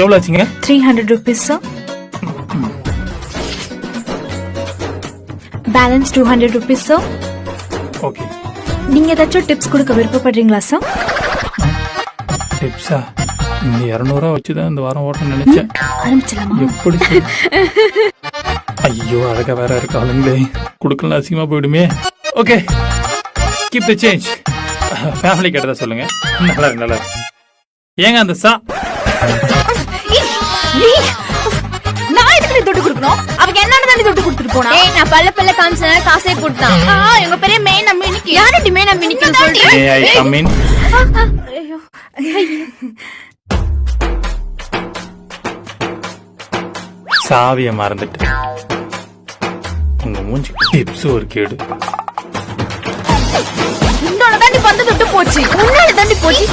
எவ்வளோ ஆச்சுங்க? 300 rupees sir. Balance 200 rupees sir. Okay. நீங்க ஏதாச்சும் டிப்ஸ் கொடுக்க விருப்பப்படுறீங்களா சார்? டிப்ஸா? இந்த 200 வச்சுதான் இந்த வாரம் ஓட்ட நினைச்சேன். ஆரம்பிச்சலாமா? எப்படி ஐயோ அழகா வேற இருக்காளுங்களே, கொடுக்கலாம் அசிங்கமா போயிடுமே. Okay, keep the change. Family கேட்டதா சொல்லுங்க. நல்லா இருக்கு, நல்லா இருக்கு. ஏங்க அந்த நான் எதுக்கு தொட்டு கொடுக்கணும்? அவங்க என்னன்னு தானே தொட்டு கொடுத்துட்டு போனா? நான் பல்ல காமிச்சேன், காசே கொடுத்தான். எங்க பெரிய மெயின் நம்பி இன்னைக்கு யாரடி மெயின் நம்பி இன்னைக்கு சொல்லிட்டு? மே ஐ கம் இன்? ஐயோ சாவிய மறந்துட்டு உங்க மூஞ்சி டிப்ஸ் ஒரு கேடு. உன்னோட தாண்டி பந்து தொட்டு போச்சு. உன்னால தாண்டி போச்சு.